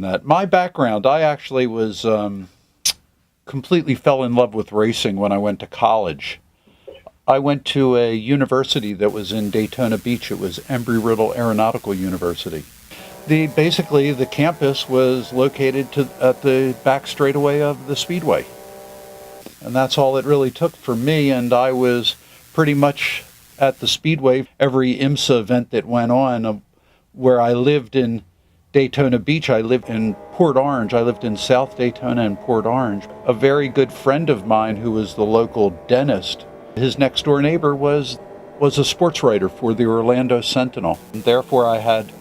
that. My background, I actually was completely fell in love with racing when I went to college. I went to a university that was in Daytona Beach. It was Embry-Riddle Aeronautical University. Basically, the campus was located at the back straightaway of the Speedway. And that's all it really took for me, and I was pretty much at the Speedway every IMSA event that went on. Where I lived in Daytona Beach, I lived in Port Orange. I lived in South Daytona and Port Orange. A very good friend of mine who was the local dentist, his next door neighbor was a sports writer for the Orlando Sentinel. And therefore I had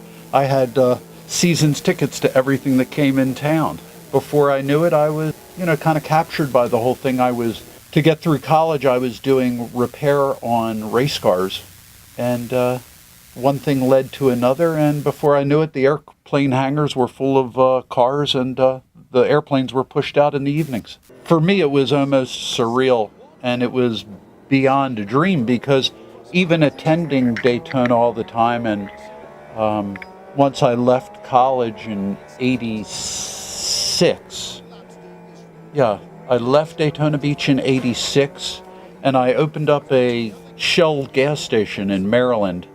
season's tickets to everything that came in town. Before I knew it, I was, kind of captured by the whole thing. To get through college, I was doing repair on race cars, and one thing led to another, and before I knew it, the airplane hangars were full of cars, and the airplanes were pushed out in the evenings. For me, it was almost surreal, and it was beyond a dream, because even attending Daytona all the time, and once I left college in '86, I left Daytona Beach in '86, and I opened up a Shell gas station in Maryland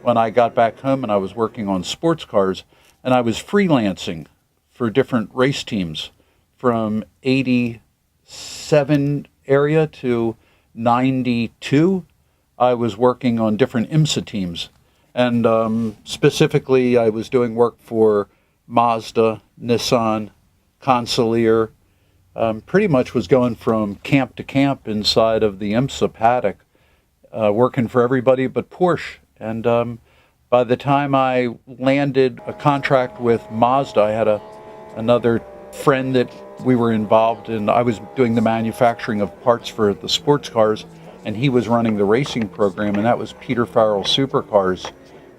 when I got back home, and I was working on sports cars, and I was freelancing for different race teams from '87 area to '92. I was working on different IMSA teams, and specifically I was doing work for Mazda, Nissan, Concealer. Pretty much was going from camp to camp inside of the IMSA paddock, working for everybody but Porsche. And by the time I landed a contract with Mazda, I had another friend that we were involved in. I was doing the manufacturing of parts for the sports cars, and he was running the racing program, and that was Peter Farrell Supercars,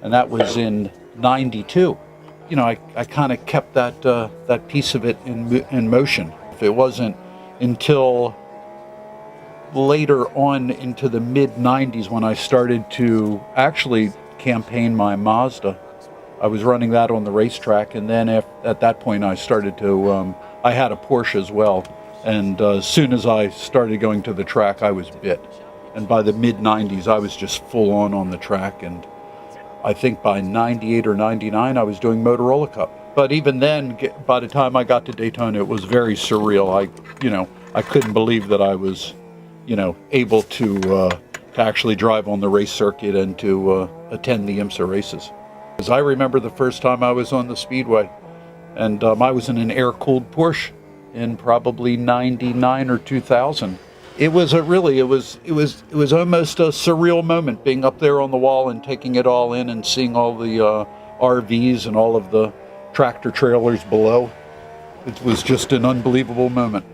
and that was in '92. I kind of kept that piece of it in motion. It wasn't until later on into the mid-'90s when I started to actually campaign my Mazda. I was running that on the racetrack, and then at that point I started to, I had a Porsche as well, and as soon as I started going to the track, I was bit. And by the mid-'90s, I was just full on the track, and I think by '98 or '99, I was doing Motorola Cup. But even then, by the time I got to Daytona, it was very surreal. I couldn't believe that I was, able to actually drive on the race circuit and to attend the IMSA races. Because I remember the first time I was on the Speedway, and I was in an air-cooled Porsche in probably '99 or 2000. It was almost a surreal moment, being up there on the wall and taking it all in and seeing all the RVs and all of the tractor trailers below. It was just an unbelievable moment.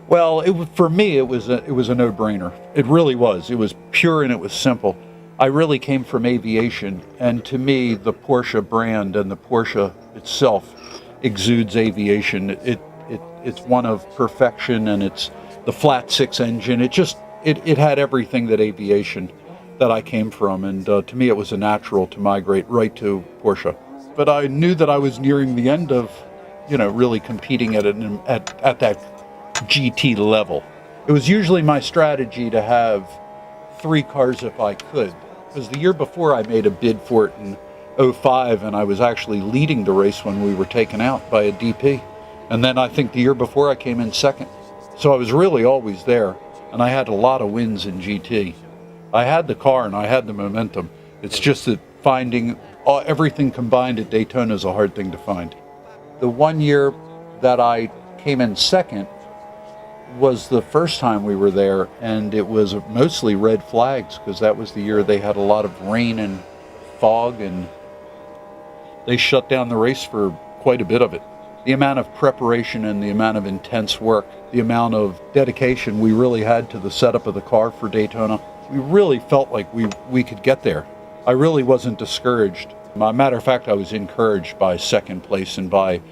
Well, for me, it was a no-brainer. It really was. It was pure and it was simple. I really came from aviation, and to me, the Porsche brand and the Porsche itself exudes aviation. It's one of perfection, and it's the flat six engine. It had everything that aviation that I came from, and to me, it was a natural to migrate right to Porsche. But I knew that I was nearing the end of, really competing at that GT level. It was usually my strategy to have 3 cars if I could, because the year before I made a bid for it in '05, and I was actually leading the race when we were taken out by a DP. And then I think the year before I came in second. So I was really always there, and I had a lot of wins in GT. I had the car and I had the momentum. It's just that finding everything combined at Daytona is a hard thing to find. The one year that I came in second was the first time we were there, and it was mostly red flags, because that was the year they had a lot of rain and fog, and they shut down the race for quite a bit of it. The amount of preparation and the amount of intense work, the amount of dedication we really had to the setup of the car for Daytona, we really felt like we could get there. I really wasn't discouraged. As a matter of fact, I was encouraged by second place and by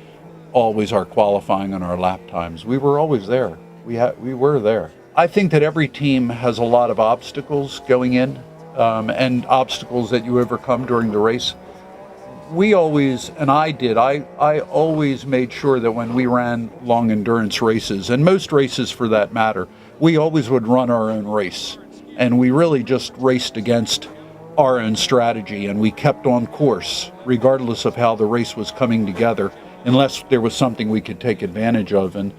always our qualifying and our lap times. We were always there. We were there. I think that every team has a lot of obstacles going in, and obstacles that you overcome during the race. we always, and I always made sure that when we ran long endurance races, and most races for that matter, we always would run our own race. And we really just raced against our own strategy, and we kept on course, regardless of how the race was coming together, unless there was something we could take advantage of. And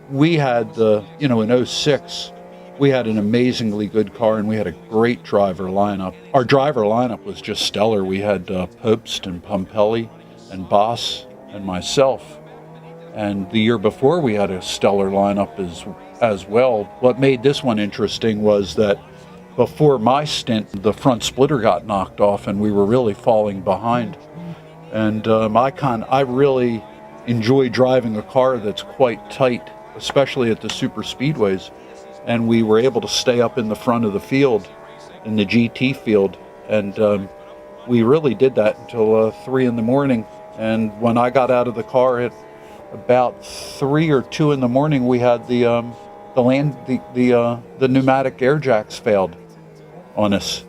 we had in '06, we had an amazingly good car, and we had a great driver lineup. Our driver lineup was just stellar. We had Popst and Pumpelly and Boss and myself. And the year before, we had a stellar lineup as well. What made this one interesting was that before my stint, the front splitter got knocked off, and we were really falling behind. And I really enjoy driving a car that's quite tight, especially at the super speedways. And we were able to stay up in the front of the field, in the GT field, and we really did that until 3 in the morning. And when I got out of the car at about 3 or 2 in the morning, we had the pneumatic air jacks failed on us,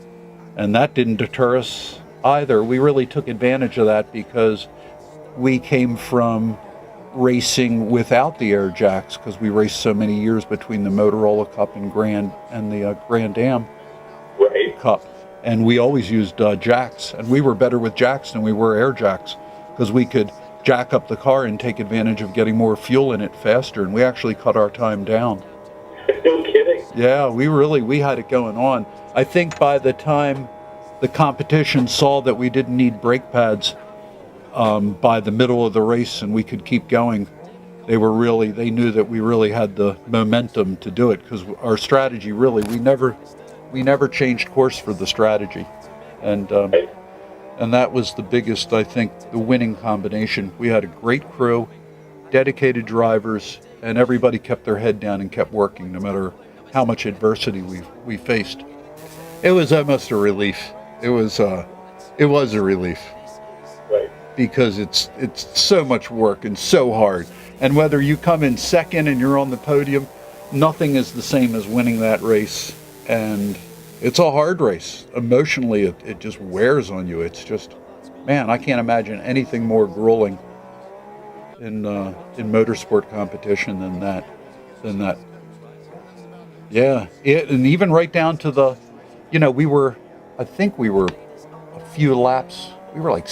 and that didn't deter us either. We really took advantage of that because we came from racing without the air jacks, because we raced so many years between the Motorola Cup and the Grand Am Cup, and we always used jacks, and we were better with jacks than we were air jacks, because we could jack up the car and take advantage of getting more fuel in it faster, and we actually cut our time down. No kidding. Yeah, we had it going on. I think by the time the competition saw that we didn't need brake pads by the middle of the race and we could keep going, they knew that we really had the momentum to do it, because our strategy really, we never changed course for the strategy. And that was the biggest, I think, the winning combination. We had a great crew, dedicated drivers, and everybody kept their head down and kept working no matter how much adversity we faced. It was almost a relief. It was a relief. Right. Because it's so much work and so hard. And whether you come in second and you're on the podium, nothing is the same as winning that race. And it's a hard race. Emotionally, it just wears on you. It's just, man, I can't imagine anything more grueling in motorsport competition than that. Yeah, and even right down to the, I think we were a few laps. We were like,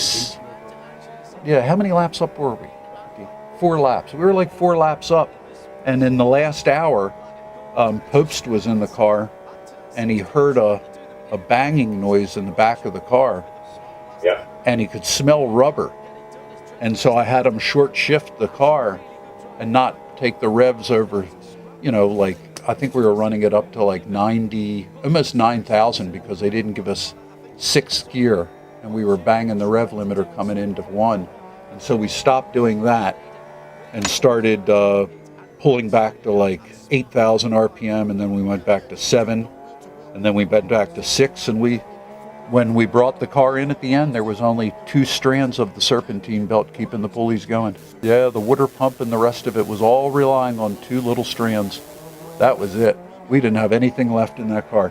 how many laps up were we? 4 laps. We were like 4 laps up. And in the last hour, Popst was in the car, and he heard a banging noise in the back of the car. Yeah. And he could smell rubber. And so I had him short shift the car and not take the revs over, I think we were running it up to like 90, almost 9,000, because they didn't give us 6th gear, and we were banging the rev limiter coming into 1. And so we stopped doing that and started pulling back to like 8,000 RPM, and then we went back to 7, and then we went back to 6, and when we brought the car in at the end, there was only 2 strands of the serpentine belt keeping the pulleys going. Yeah, the water pump and the rest of it was all relying on 2 little strands. That was it. We didn't have anything left in that car.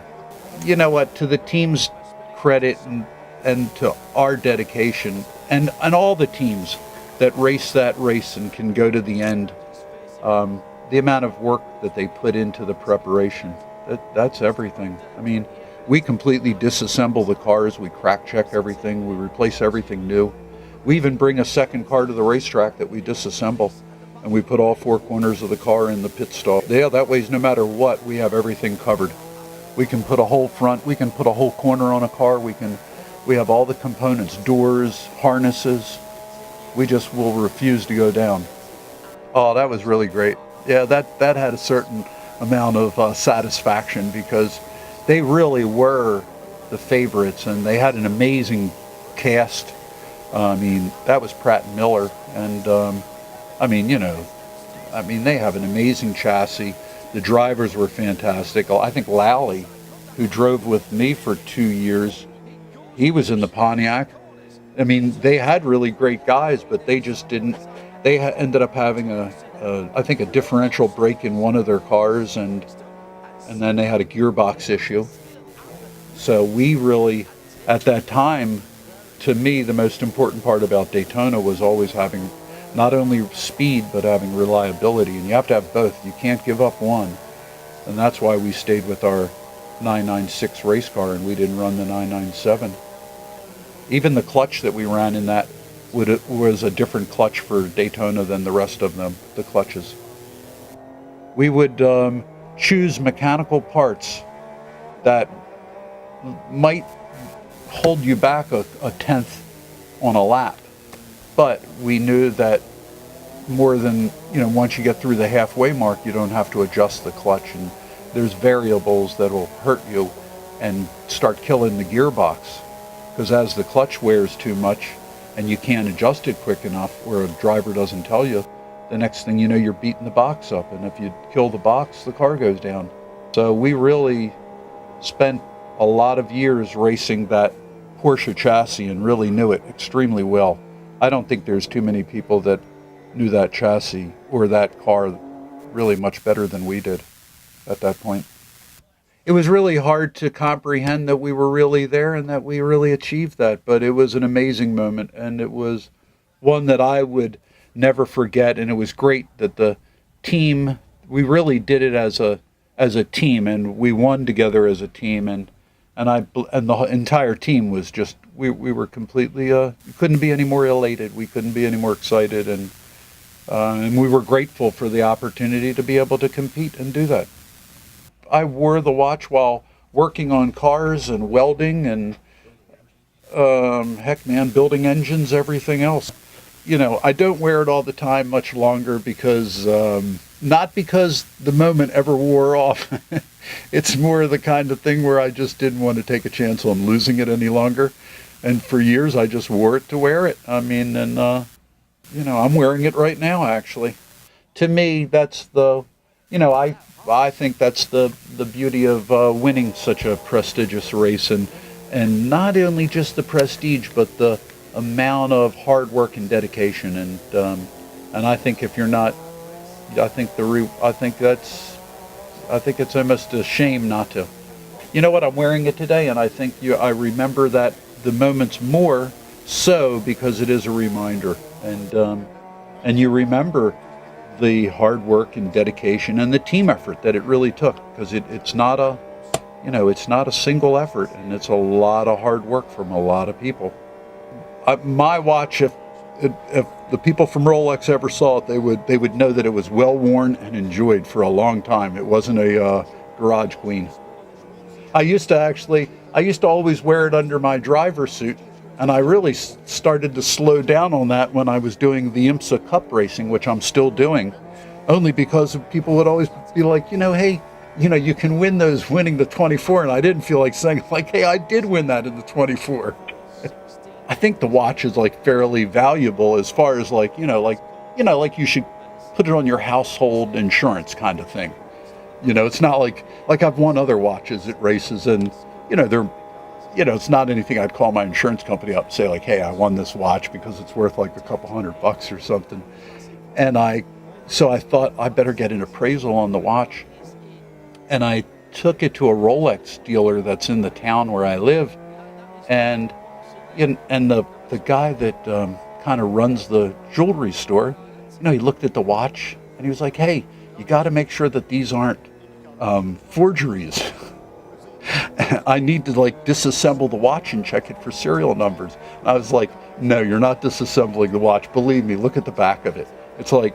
You know what, to the team's credit and to our dedication, and all the teams that race that race and can go to the end, the amount of work that they put into the preparation, that's everything. I mean, we completely disassemble the cars, we crack check everything, we replace everything new. We even bring a second car to the racetrack that we disassemble, and we put all 4 corners of the car in the pit stall. Yeah, that way, no matter what, we have everything covered. We can put a whole front, we can put a whole corner on a car, we have all the components, doors, harnesses. We just will refuse to go down. Oh, that was really great. Yeah, that had a certain amount of satisfaction, because they really were the favorites, and they had an amazing cast. I mean, that was Pratt and Miller, and they have an amazing chassis. The drivers were fantastic. I think Lally, who drove with me for 2 years, he was in the Pontiac. I mean, they had really great guys, but they just didn't. They ended up having I think a differential break in one of their cars, and then they had a gearbox issue. So we really, at that time, to me, the most important part about Daytona was always having not only speed, but having reliability. And you have to have both. You can't give up one. And that's why we stayed with our 996 race car and we didn't run the 997. Even the clutch that we ran in that was a different clutch for Daytona than the rest of them, the clutches. We would choose mechanical parts that might hold you back a tenth on a lap. But we knew that more than, once you get through the halfway mark, you don't have to adjust the clutch, and there's variables that will hurt you and start killing the gearbox. Because as the clutch wears too much and you can't adjust it quick enough, or a driver doesn't tell you, the next thing you know, you're beating the box up. And if you kill the box, the car goes down. So we really spent a lot of years racing that Porsche chassis and really knew it extremely well. I don't think there's too many people that knew that chassis or that car really much better than we did at that point. It was really hard to comprehend that we were really there and that we really achieved that, but it was an amazing moment, and it was one that I would never forget. And it was great that the team, we really did it as a team, and we won together as a team, and the entire team was just, we were completely, couldn't be any more elated, we couldn't be any more excited, and we were grateful for the opportunity to be able to compete and do that. I wore the watch while working on cars and welding and building engines, everything else. I don't wear it all the time much longer because, not because the moment ever wore off. It's more the kind of thing where I just didn't want to take a chance on losing it any longer. And for years, I just wore it to wear it. I'm wearing it right now, actually. To me, that's I think that's the beauty of winning such a prestigious race, and not only just the prestige, but the amount of hard work and dedication. And I think if you're not, I think it's almost a shame not to. You know what? I'm wearing it today, and I think I remember that the moments more so because it is a reminder, and you remember the hard work and dedication and the team effort that it really took, because it's not a single effort, and it's a lot of hard work from a lot of people. My watch, if the people from Rolex ever saw it, they would know that it was well worn and enjoyed for a long time. It wasn't a garage queen. I used to always wear it under my driver's suit, and I really started to slow down on that when I was doing the IMSA Cup racing, which I'm still doing, only because people would always be like, hey, you can win those winning the 24, and I didn't feel like saying, hey, I did win that in the 24. I think the watch is fairly valuable as far as you should put it on your household insurance kind of thing. It's not like I've won other watches at races, and they're, it's not anything I'd call my insurance company up and say hey, I won this watch because it's worth a couple $100 or something. And so I thought I better get an appraisal on the watch, and I took it to a Rolex dealer that's in the town where I live, and the guy that kind of runs the jewelry store, he looked at the watch and he was like, hey, you got to make sure that these aren't forgeries. I need to disassemble the watch and check it for serial numbers. And I was like, no, you're not disassembling the watch. Believe me, look at the back of it. It's the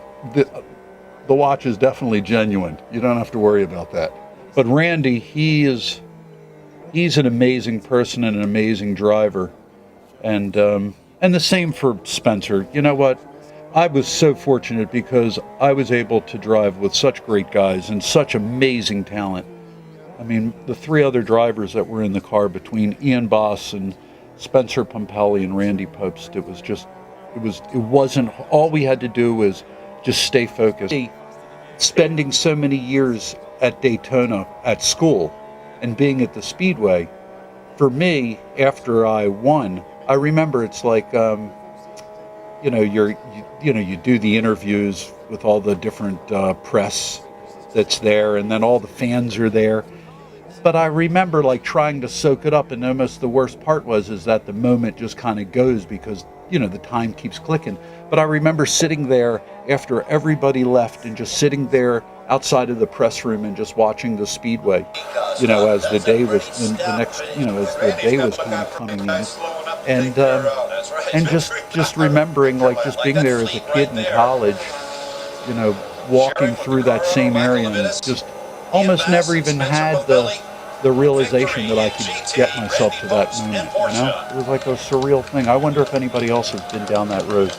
watch is definitely genuine. You don't have to worry about that. But Randy, he's an amazing person and an amazing driver. And the same for Spencer. You know what? I was so fortunate because I was able to drive with such great guys and such amazing talent. I mean, the three other drivers that were in the car between Ian Boss and Spencer Pompelli and Randy Popst, it wasn't, all we had to do was just stay focused. Spending so many years at Daytona at school and being at the Speedway, for me, after I won, I remember it's you do the interviews with all the different press that's there, and then all the fans are there. but I remember like trying to soak it up, and almost the worst part is that the moment just kind of goes because, you know, the time keeps clicking. But I remember sitting there after everybody left and just sitting there outside of the press room and just watching the speedway, you know, as the day was, the next, you know, as the day was kind of coming in. And just remembering like just being there as a kid in college, you know, walking through that same area and just almost never even had the realization that I could get myself to that moment, you know? It was like a surreal thing. I wonder if anybody else has been down that road.